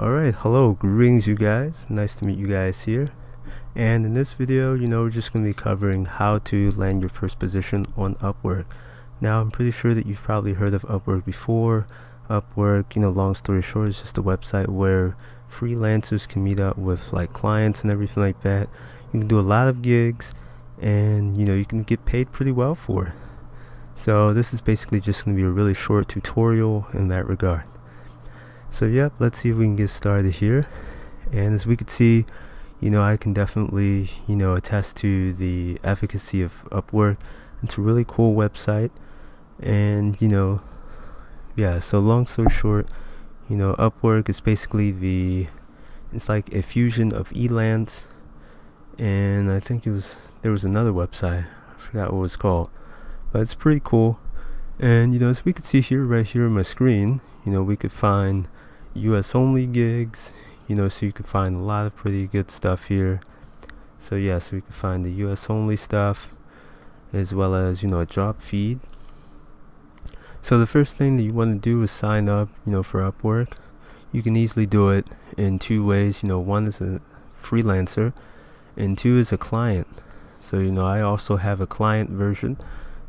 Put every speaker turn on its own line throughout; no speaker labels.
Alright, hello, greetings you guys. Nice to meet you guys here. And in this video, we're just going to be covering how to land your first position on Upwork. Now, I'm pretty sure that you've probably heard of Upwork before. Upwork, long story short, is just a website where freelancers can meet up with like clients and everything like that. You can do a lot of gigs and you can get paid pretty well for it. So this is basically just going to be a really short tutorial in that regard. So yep, let's see if we can get started here. And as we can see, I can definitely attest to the efficacy of Upwork. It's a really cool website, and yeah, so long story short, Upwork is basically it's like a fusion of Elance, and I think there was another website, I forgot what it was called, but it's pretty cool. And as we can see here, right here on my screen, we could find US only gigs, so you can find a lot of pretty good stuff here. So yeah, so we can find the US only stuff as well as a job feed. So the first thing that you want to do is sign up for Upwork. You can easily do it in two ways. One is a freelancer and two is a client. So I also have a client version.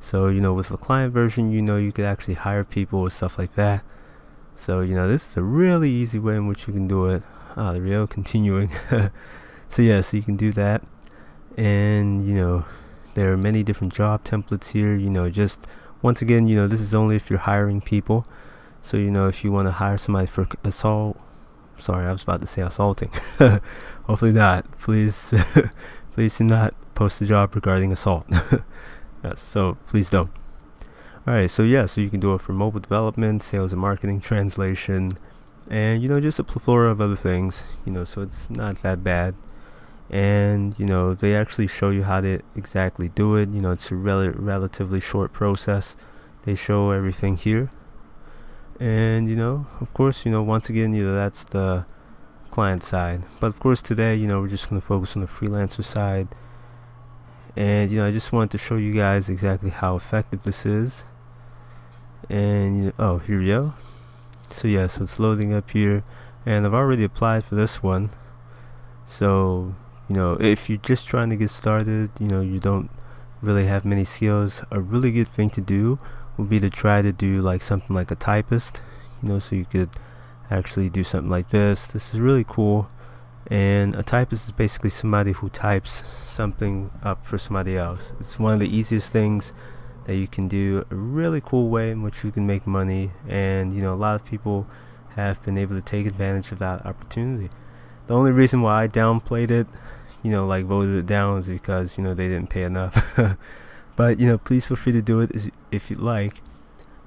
So with the client version, you could actually hire people and stuff like that. So this is a really easy way in which you can do it. There we go, continuing. So yeah, so you can do that, and there are many different job templates here. Just once again, this is only if you're hiring people. So if you want to hire somebody for sorry, I was about to say assaulting. Hopefully not. Please please do not post a job regarding assault. Yes, so please don't. Alright, so yeah, so you can do it for mobile development, sales and marketing, translation, and just a plethora of other things, so it's not that bad. And they actually show you how to exactly do it. It's a relatively short process. They show everything here. And of course, once again, that's the client side. But of course today, we're just going to focus on the freelancer side. And I just wanted to show you guys exactly how effective this is. And oh, here we go. So yeah, so it's loading up here, and I've already applied for this one. So if you're just trying to get started, you don't really have many skills, a really good thing to do would be to try to do like something like a typist, so you could actually do something like this. This is really cool. And a typist is basically somebody who types something up for somebody else. It's one of the easiest things that you can do, a really cool way in which you can make money, and a lot of people have been able to take advantage of that opportunity. The only reason why I downplayed it, like voted it down, is because they didn't pay enough. But please feel free to do it if you like.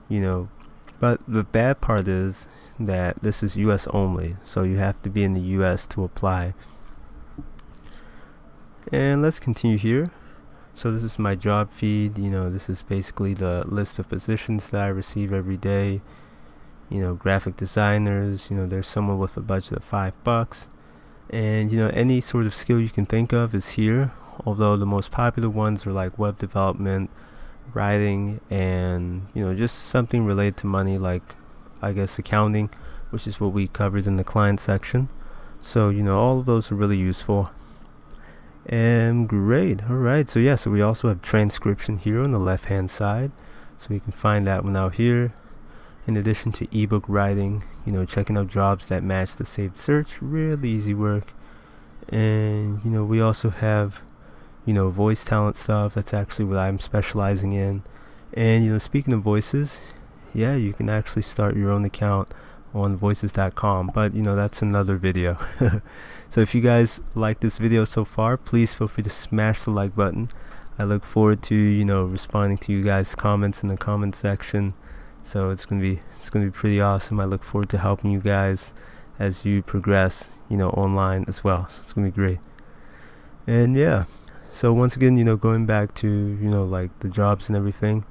But the bad part is that this is US only, so you have to be in the US to apply. And let's continue here. So this is my job feed. This is basically the list of positions that I receive every day. Graphic designers, there's someone with a budget of $5, and any sort of skill you can think of is here, although the most popular ones are like web development, writing, and just something related to money, like I guess accounting, which is what we covered in the client section. So all of those are really useful. And great. Alright, so yeah, so we also have transcription here on the left hand side, so we can find that one out here. In addition to ebook writing, checking out jobs that match the saved search, really easy work. And we also have voice talent stuff. That's actually what I'm specializing in. And speaking of voices, yeah, you can actually start your own account on voices.com, but that's another video. So if you guys like this video so far, please feel free to smash the like button. I look forward to responding to you guys' comments in the comment section. So it's gonna be pretty awesome. I look forward to helping you guys as you progress online as well. So it's gonna be great. And yeah, so once again, going back to like the jobs and everything,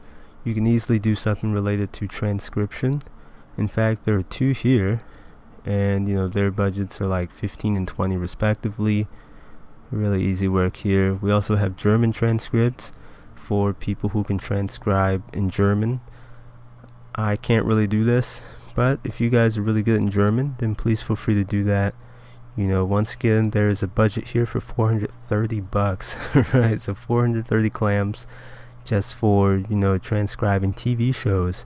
you can easily do something related to transcription. In fact, there are two here, and their budgets are like 15 and 20 respectively. Really easy work here. We also have German transcripts for people who can transcribe in German. I can't really do this, But if you guys are really good in German, then please feel free to do that. Once again, there is a budget here for 430 bucks, right? So 430 clams just for, transcribing TV shows.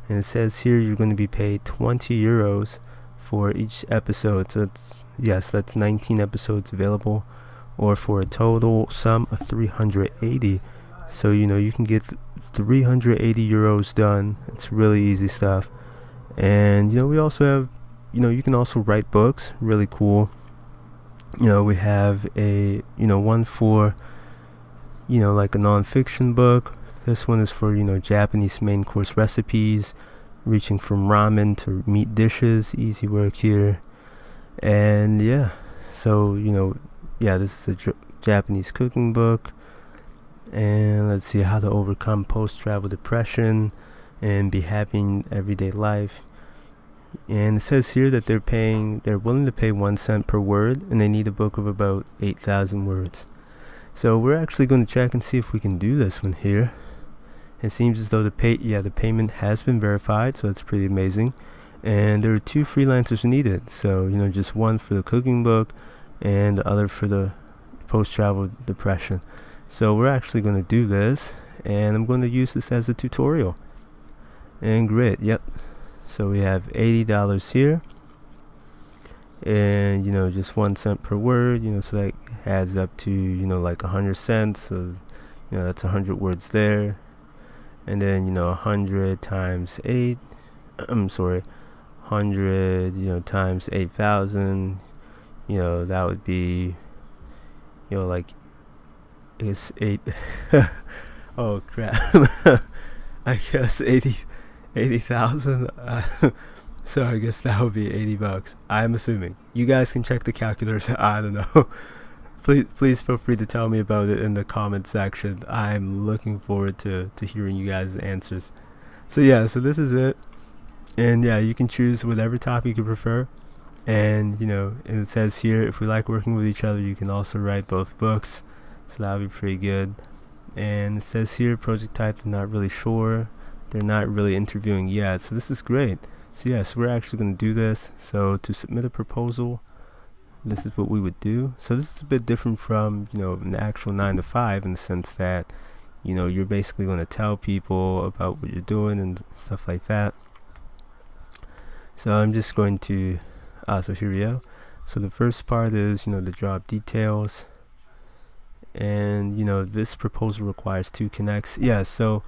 And it says here you're going to be paid 20 euros for each episode. So that's 19 episodes available, or for a total sum of 380. So, you can get 380 euros done. It's really easy stuff. And, we also have, you can also write books. Really cool. We have a, one for, like a non-fiction book. This one is for, Japanese main course recipes, reaching from ramen to meat dishes. Easy work here. And so, this is a Japanese cooking book. And let's see, how to overcome post-travel depression and be happy in everyday life. And it says here that they're willing to pay 1 cent per word, and they need a book of about 8,000 words. So we're actually going to check and see if we can do this one here. It seems as though the payment has been verified, so it's pretty amazing. And there are 2 freelancers needed. So, just one for the cooking book and the other for the post-travel depression. So we're actually going to do this, and I'm going to use this as a tutorial. And great, yep. So we have $80 here, and just 1 cent per word, so that adds up to like 100 cents. So that's 100 words there, and then 100 times 8. I'm sorry, 100 times 8,000. That would be like, I guess 8. Oh crap. I guess 80,000. So I guess that would be 80 bucks. I'm assuming. You guys can check the calculators. I don't know. Please feel free to tell me about it in the comment section. I'm looking forward to hearing you guys' answers. So this is it. And you can choose whatever topic you prefer. And and it says here, if we like working with each other, you can also write both books. So that would be pretty good. And it says here, project type, they're not really sure. They're not really interviewing yet. So this is great. So so we're actually going to do this. So to submit a proposal, this is what we would do. So this is a bit different from, an actual 9 to 5, in the sense that, you're basically going to tell people about what you're doing and stuff like that. So I'm just going to, so here we go. So the first part is, the job details. And this proposal requires 2 connects. So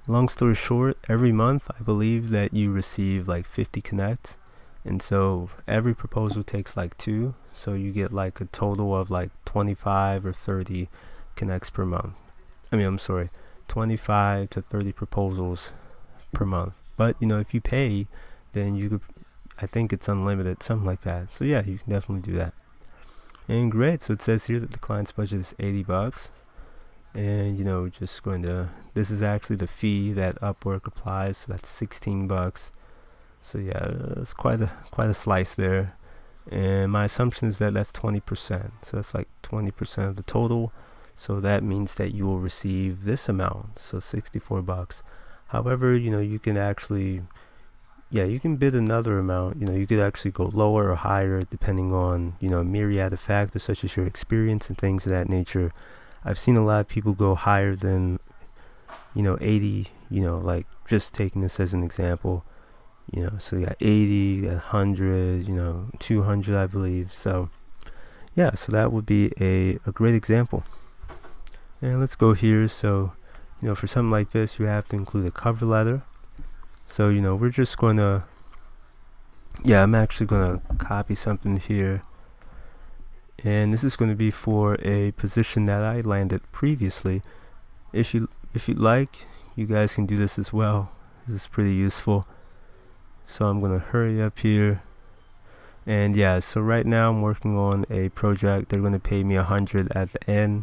long story short, every month I believe that you receive like 50 connects, and so every proposal takes like 2, so you get like a total of like 25 or 30 connects per month. I'm sorry, 25 to 30 proposals per month. But if you pay, then you could, I think it's unlimited, something like that. So you can definitely do that. And great. So it says here that the client's budget is 80 bucks. And just going to, this is actually the fee that Upwork applies, so that's 16 bucks. So it's quite a slice there. And my assumption is that that's 20%. So that's like 20% of the total. So that means that you will receive this amount, so 64 bucks. However, you can actually, you can bid another amount. You could actually go lower or higher depending on, a myriad of factors such as your experience and things of that nature. I've seen a lot of people go higher than, 80, like just taking this as an example. So you got 80, 100, 200, I believe. So, so that would be a great example. And let's go here. So, for something like this, you have to include a cover letter. So, we're just going to, I'm actually going to copy something here. And this is going to be for a position that I landed previously. If you'd like, you guys can do this as well. This is pretty useful. So I'm going to hurry up here. And so right now I'm working on a project. They're going to pay me 100 at the end.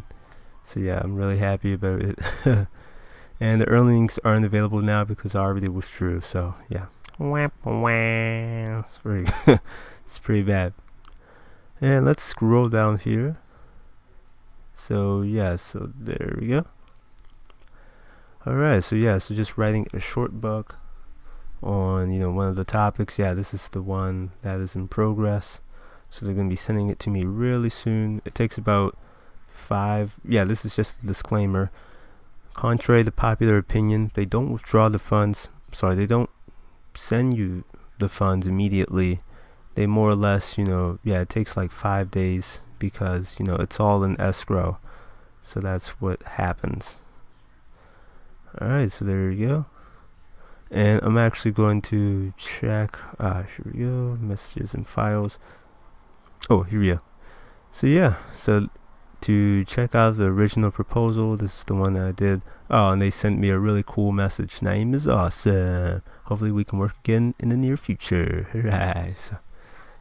So I'm really happy about it. And the earnings aren't available now because I already withdrew. So it's pretty, it's pretty bad. And let's scroll down here. So so there we go. Alright, so so just writing a short book on one of the topics. Yeah, this is the one that is in progress, so they're going to be sending it to me really soon. It takes about 5. Yeah, this is just a disclaimer. Contrary to popular opinion, they don't withdraw the funds. Sorry, they don't send you the funds immediately. They more or less, it takes like 5 days because it's all in escrow. So that's what happens. Alright, so there you go. And I'm actually going to check, here we go, messages and files. Oh, here we go. So yeah, so to check out the original proposal, this is the one that I did. Oh, and they sent me a really cool message. Name is awesome. Hopefully we can work again in the near future. Right. So,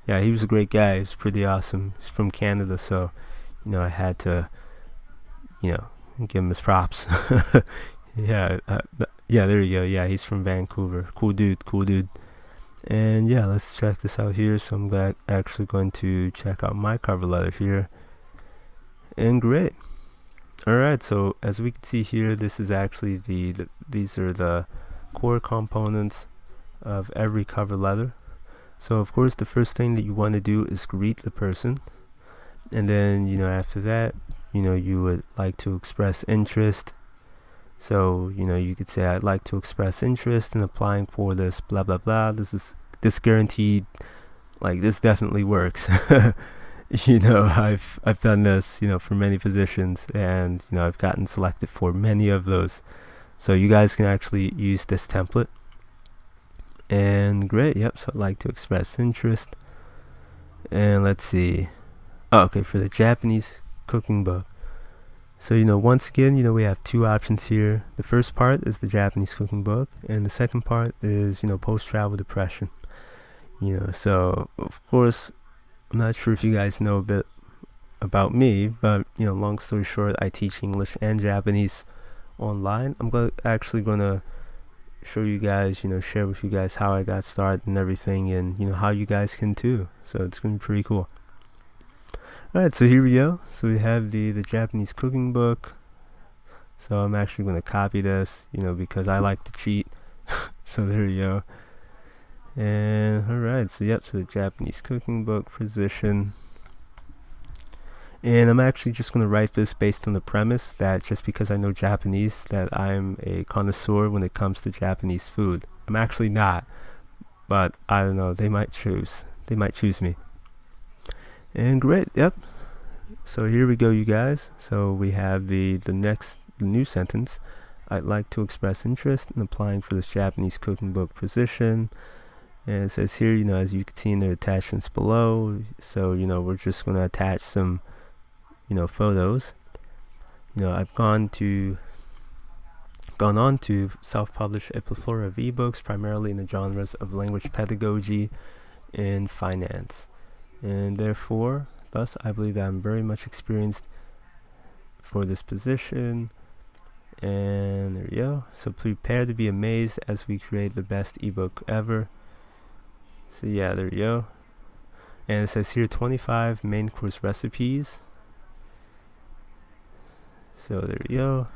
yeah, he was a great guy. He's pretty awesome. He's from Canada, so I had to give him his props. Yeah, there you go. Yeah, he's from Vancouver. Cool dude. And yeah, let's check this out here. So I'm actually going to check out my cover letter here. And great. Alright, so as we can see here, this is actually these are the core components of every cover letter. So of course the first thing that you want to do is greet the person, and then after that you would like to express interest. So you could say, I'd like to express interest in applying for this blah blah blah. This guaranteed, like, this definitely works. I've done this for many positions, and I've gotten selected for many of those. So you guys can actually use this template. And great. Yep, so I'd like to express interest. And let's see. Oh, okay, for the Japanese cooking book. So once again, we have 2 options here. The first part is the Japanese cooking book, and the second part is post-travel depression. So of course, I'm not sure if you guys know a bit about me, but long story short, I teach English and Japanese online. I'm actually going to show you guys, share with you guys how I got started and everything, and how you guys can too. So it's going to be pretty cool. Alright, so here we go. So we have the Japanese cooking book. So I'm actually going to copy this, because I like to cheat. So there you go. And alright, so yep, so the Japanese cooking book position. And I'm actually just going to write this based on the premise that just because I know Japanese, that I'm a connoisseur when it comes to Japanese food. I'm actually not, but I don't know, they might choose me. And great, yep. So here we go, you guys. So we have the new sentence. I'd like to express interest in applying for this Japanese cooking book position. And it says here, as you can see in the attachments below. So we're just going to attach some photos. I've gone on to self-publish a plethora of ebooks, primarily in the genres of language pedagogy and finance. And therefore, thus, I believe that I'm very much experienced for this position. And there you go. So prepare to be amazed as we create the best ebook ever. So yeah, there you go. And it says here 25 main course recipes. So there you go.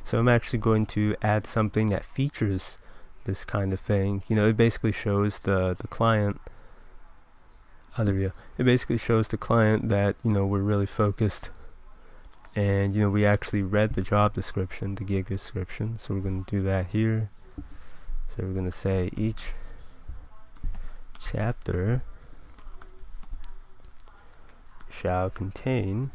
So I'm actually going to add something that features this kind of thing. It basically shows the client. Oh, there we go. It basically shows the client that we're really focused, and we actually read the job description, the gig description. So we're going to do that here. So we're going to say each chapter shall contain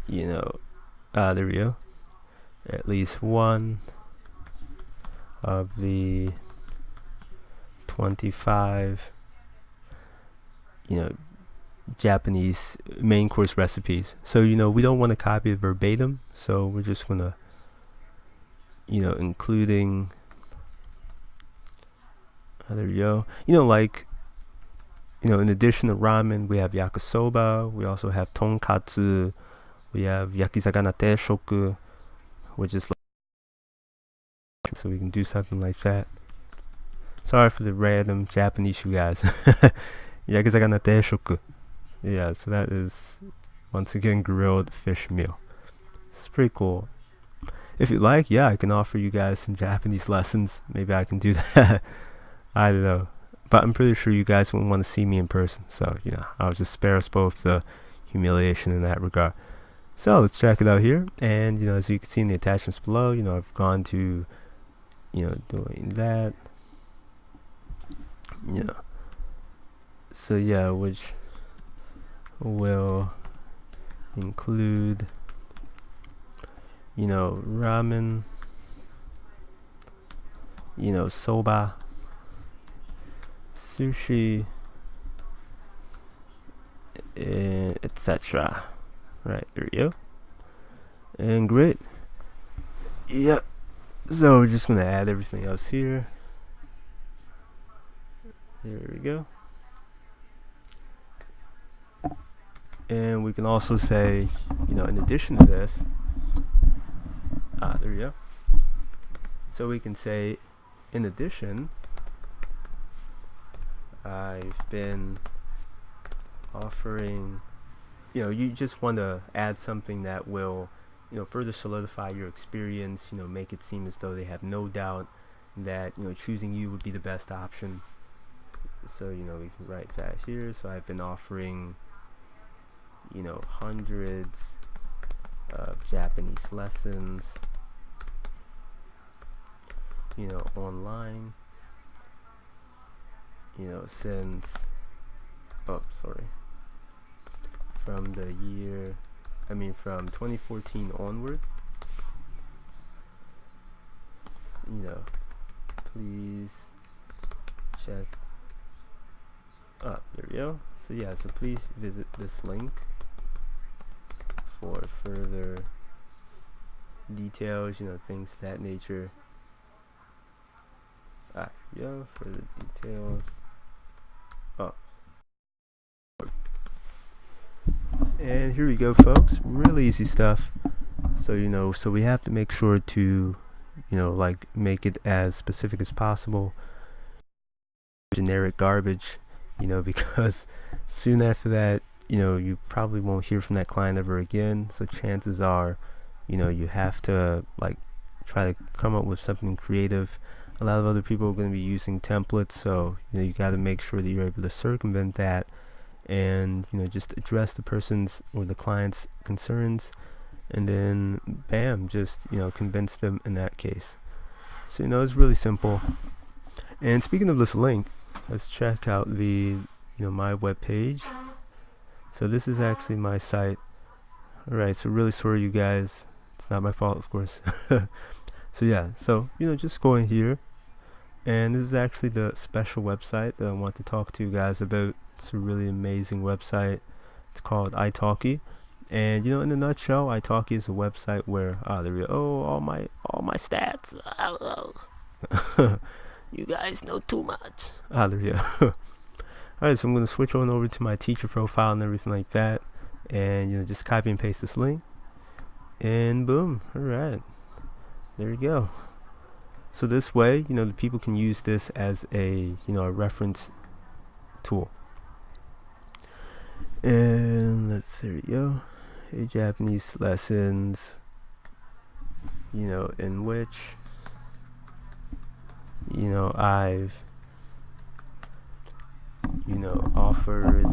there we go, at least one of the 25 Japanese main course recipes. So we don't want to copy it verbatim, so we're just gonna including there you go. In addition to ramen, we have yakisoba, we also have tonkatsu, we have yakizakana teishoku, which is like, so we can do something like that. Sorry for the random Japanese, you guys. Yakizakana teishoku. Yeah, so that is once again grilled fish meal. It's pretty cool. if you like, yeah, I can offer you guys some Japanese lessons. Maybe I can do that. I don't know, but I'm pretty sure you guys wouldn't want to see me in person, so I'll just spare us both the humiliation in that regard. So let's check it out here, and as you can see in the attachments below, I've gone to doing that, so yeah, which will include ramen, soba, sushi, etc. Right, there we go. And great. Yep. So we're just gonna add everything else here. There we go. And we can also say, in addition to this, there we go. So we can say, in addition, I've been offering, you just want to add something that will, further solidify your experience, make it seem as though they have no doubt that, choosing you would be the best option. So, we can write that here. So I've been offering, hundreds of Japanese lessons, online, since, from the year, from 2014 onward, please check up. There we go. So yeah, so please visit this link for further details, things of that nature. Further details. And here we go, folks. Really easy stuff. So so we have to make sure to like make it as specific as possible. Generic garbage, because soon after that, you probably won't hear from that client ever again. So chances are, you have to like try to come up with something creative. A lot of other people are going to be using templates, so you got to make sure that you're able to circumvent that, and just address the person's or the client's concerns, and then bam, just convince them in that case. So it's really simple. And speaking of this link, let's check out the my web page. So this is actually my site. Alright, so really sorry you guys, it's not my fault, of course. So yeah, so just go in here, and this is actually the special website that I want to talk to you guys about. It's a really amazing website. It's called italki, and in a nutshell, italki is a website where there we go. All my stats. You guys know too much. There we go. Alright, so I'm going to switch on over to my teacher profile and everything like that, and just copy and paste this link, and boom. Alright, there you go. So this way, the people can use this as a a reference tool. And there you go. Hey, Japanese lessons, in which I've offered,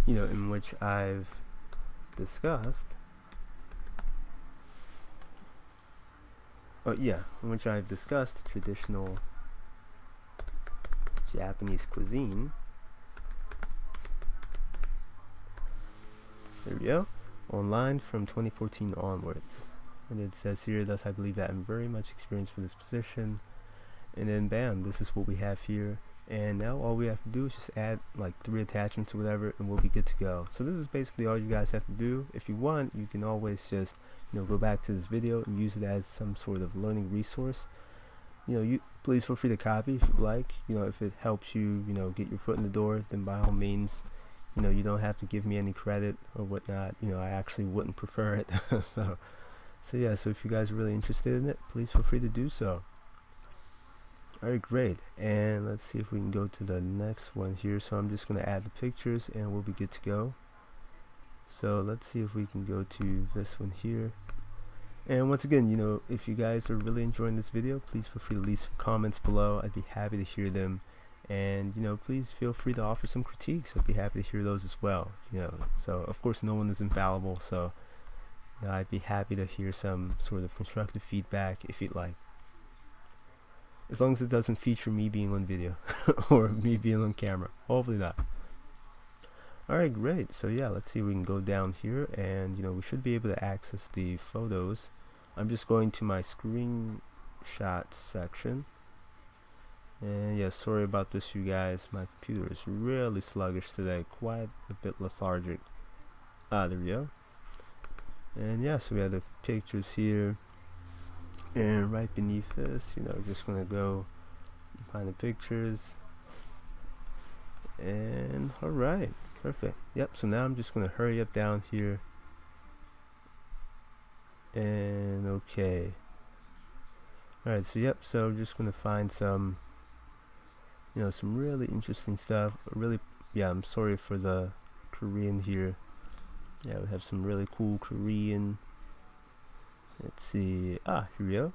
in which I've discussed, in which I've discussed traditional Japanese cuisine. There we go. Online from 2014 onward. And it says here, thus I believe that I'm very much experienced for this position. And then bam, this is what we have here. And now all we have to do is just add like 3 attachments or whatever, and we'll be good to go. So this is basically all you guys have to do. If you want, you can always just go back to this video and use it as some sort of learning resource. You please feel free to copy if you like. If it helps you get your foot in the door, then by all means, you don't have to give me any credit or whatnot. I actually wouldn't prefer it. so yeah, so if you guys are really interested in it, please feel free to do so. Alright, great. And let's see if we can go to the next one here. So I'm just going to add the pictures and we'll be good to go. So let's see if we can go to this one here. And once again, if you guys are really enjoying this video, please feel free to leave some comments below. I'd be happy to hear them. And please feel free to offer some critiques. I'd be happy to hear those as well. So of course no one is infallible, so I'd be happy to hear some sort of constructive feedback if you'd like, as long as it doesn't feature me being on video or me being on camera. Hopefully not. Alright, great. So yeah, let's see if we can go down here, and we should be able to access the photos. I'm just going to my screenshots section. And yeah, sorry about this, you guys. My computer is really sluggish today, quite a bit lethargic. There we go. And yeah, so we have the pictures here, and right beneath this, just gonna go find the pictures. And alright, perfect. Yep, so now I'm just gonna hurry up down here. And okay. Alright, so yep, so I'm just gonna find some some really interesting stuff. I'm sorry for the Korean here. Yeah, we have some really cool Korean. Let's see. Here we go.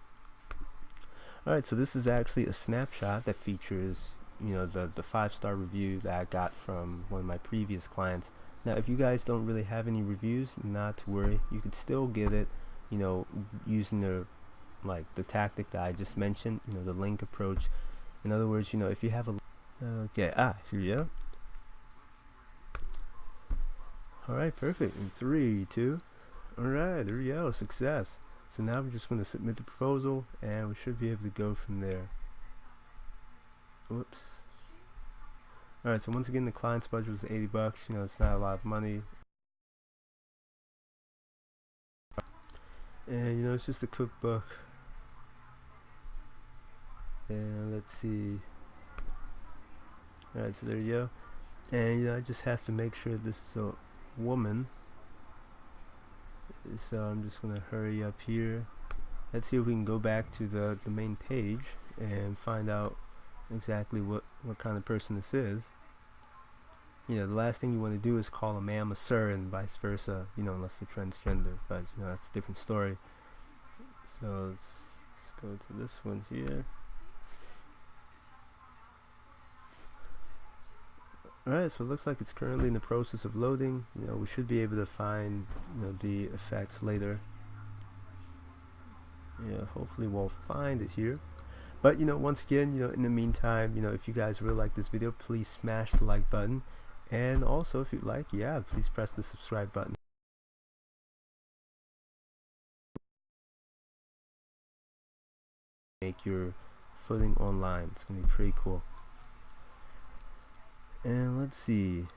Alright, so this is actually a snapshot that features the 5-star review that I got from one of my previous clients. Now if you guys don't really have any reviews, not to worry, you could still get it using the tactic that I just mentioned, the link approach. In other words, if you have a okay, here we go. Alright, perfect. In 3, 2. Alright, there we go. Success. So now we're just going to submit the proposal, and we should be able to go from there. Whoops. Alright, so once again, the client's budget was $80. It's not a lot of money. And it's just a cookbook. And let's see. Alright, so there you go. And I just have to make sure this is a woman. So I'm just gonna hurry up here. Let's see if we can go back to the main page and find out exactly what kind of person this is. The last thing you want to do is call a ma'am a sir and vice versa, unless they're transgender, but that's a different story. So let's go to this one here. Alright, so it looks like it's currently in the process of loading. We should be able to find the effects later. Hopefully we'll find it here. But once again, in the meantime, if you guys really like this video, please smash the like button. And also, if you'd like, please press the subscribe button. Make your footing online. It's gonna be pretty cool. And let's see.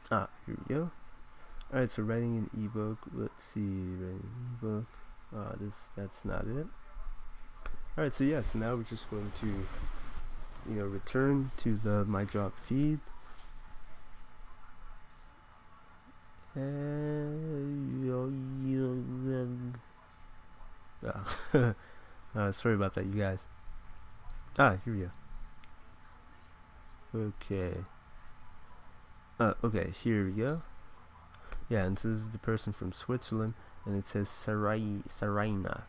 Here we go. Alright, so writing an ebook. Let's see, writing an ebook. That's not it. Alright, so so now we're just going to return to the my job feed. Sorry about that, you guys. Here we go. Okay. Okay, here we go. Yeah, and so this is the person from Switzerland, and it says Sarayna.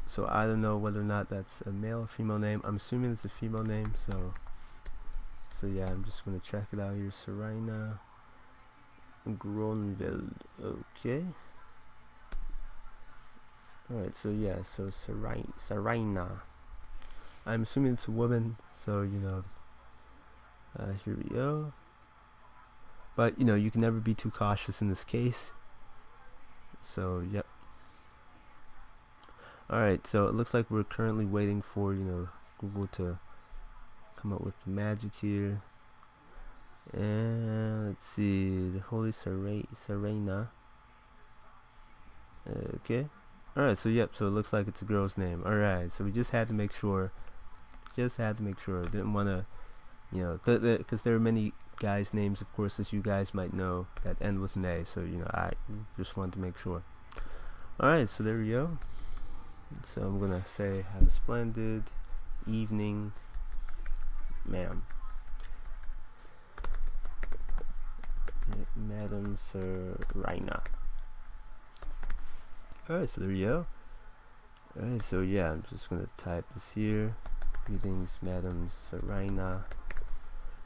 So I don't know whether or not that's a male or female name. I'm assuming it's a female name, so yeah, I'm just gonna check it out here. Sarayna Gronveld. Okay. Alright, so so Sarayna. I'm assuming it's a woman, so here we go. But you can never be too cautious in this case. So yep. Alright, so it looks like we're currently waiting for Google to come up with the magic here. And let's see, the Holy Sarayna. Okay. Alright, so yep, so it looks like it's a girl's name. Alright, so we just had to make sure. Didn't want to because there are many guys' names, of course, as you guys might know, that end with an A, so I just wanted to make sure. Alright, so there we go. So I'm gonna say, have a splendid evening, ma'am. Madam Sarayna. Alright, so there you go. Alright, so yeah, I'm just gonna type this here. Greetings, Madam Serena.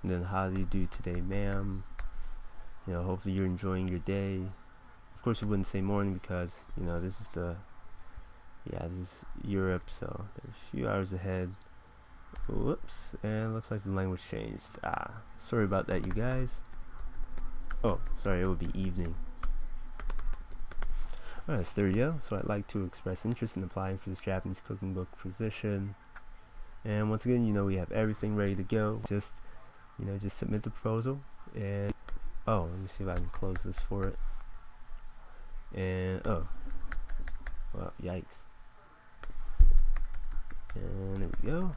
And then how do you do today, ma'am? You know, hopefully you're enjoying your day. Of course, you wouldn't say morning because, you know, this is this is Europe, so they're a few hours ahead. Whoops, and looks like the language changed. Sorry about that, you guys. Oh, sorry, it would be evening. Alright, so there you go. So I'd like to express interest in applying for this Japanese cooking book position. And once again, you know, we have everything ready to go. Just submit the proposal. And let me see if I can close this for it. And well, yikes. And there we go.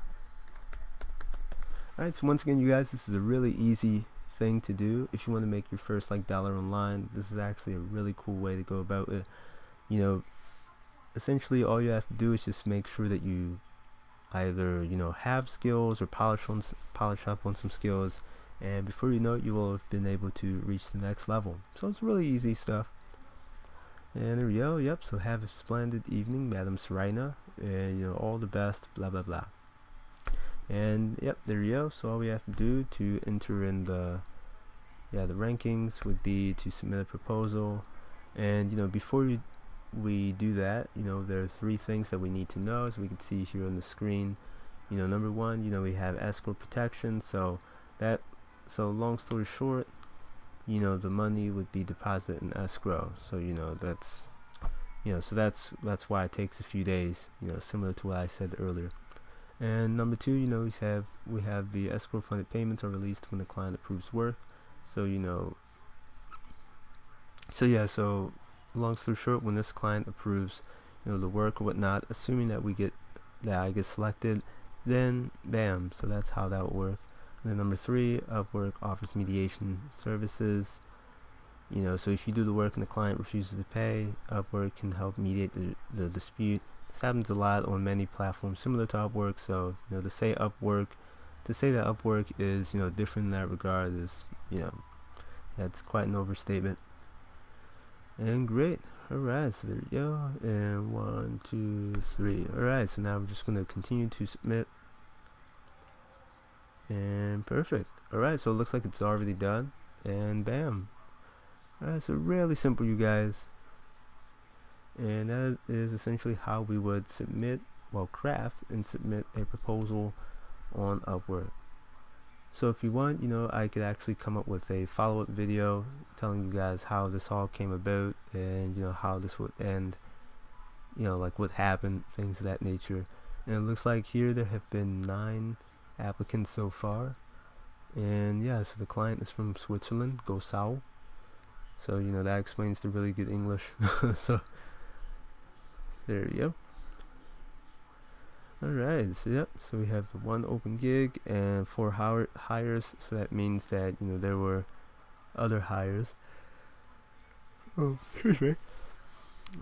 Alright, so once again, you guys, this is a really easy thing to do. If you want to make your first dollar online, this is actually a really cool way to go about it. You know, essentially all you have to do is just make sure that you either have skills or polish up on some skills, and before you know it, you will have been able to reach the next level. So it's really easy stuff. And there we go. Yep, so have a splendid evening, Madam Serena, and all the best, blah blah blah. And yep, there you go. So all we have to do to enter in the rankings would be to submit a proposal. And before we do that, there are 3 things that we need to know, as we can see here on the screen. Number 1, we have escrow protection. So long story short, the money would be deposited in escrow. So that's why it takes a few days, similar to what I said earlier. And number 2, we have the escrow funded payments are released when the client approves work. So so long story short, when this client approves the work or whatnot, assuming that I get selected, then bam, so that's how that will work. And then number 3, Upwork offers mediation services. So if you do the work and the client refuses to pay, Upwork can help mediate the dispute. This happens a lot on many platforms similar to Upwork. So to say that Upwork is different in that regard is that's quite an overstatement. And great. Alright, so there you go. And 1, 2, 3. Alright, so now we're just going to continue to submit. And perfect. Alright, so it looks like it's already done. And bam. Alright, so really simple, you guys. And that is essentially how we would craft and submit a proposal on Upwork. So if you want, I could actually come up with a follow-up video telling you guys how this all came about, and how this would end, like what happened, things of that nature. And it looks like here there have been 9 applicants so far. And yeah, so the client is from Switzerland, Go Sau. So that explains the really good English. So there you go. Alright, so yep, so we have 1 open gig and 4 hires, so that means that there were other hires. Oh, excuse me.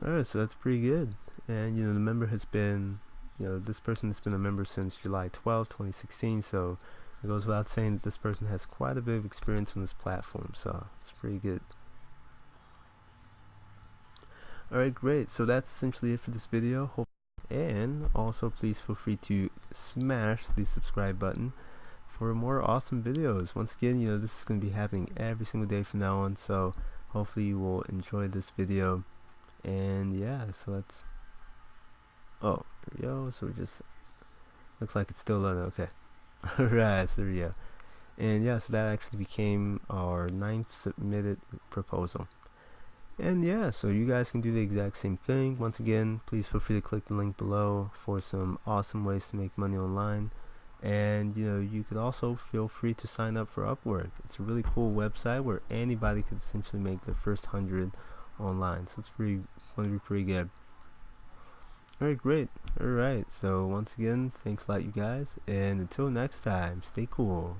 Alright, so that's pretty good. And the member has been, this person has been a member since July 12, 2016, so it goes without saying that this person has quite a bit of experience on this platform, so it's pretty good. Alright, great, so that's essentially it for this video. And also please feel free to smash the subscribe button for more awesome videos. Once again, this is going to be happening every single day from now on, so hopefully you will enjoy this video. And yeah, so let's there we go. So just looks like it's still on. Okay. Alright, so there we go. And yeah, so that actually became our 9th submitted proposal. And yeah, so you guys can do the exact same thing. Once again, please feel free to click the link below for some awesome ways to make money online. And you could also feel free to sign up for Upwork. It's a really cool website where anybody could essentially make their first 100 online. So it's going to be pretty good. Alright, great. Alright, so once again, thanks a lot, you guys. And until next time, stay cool.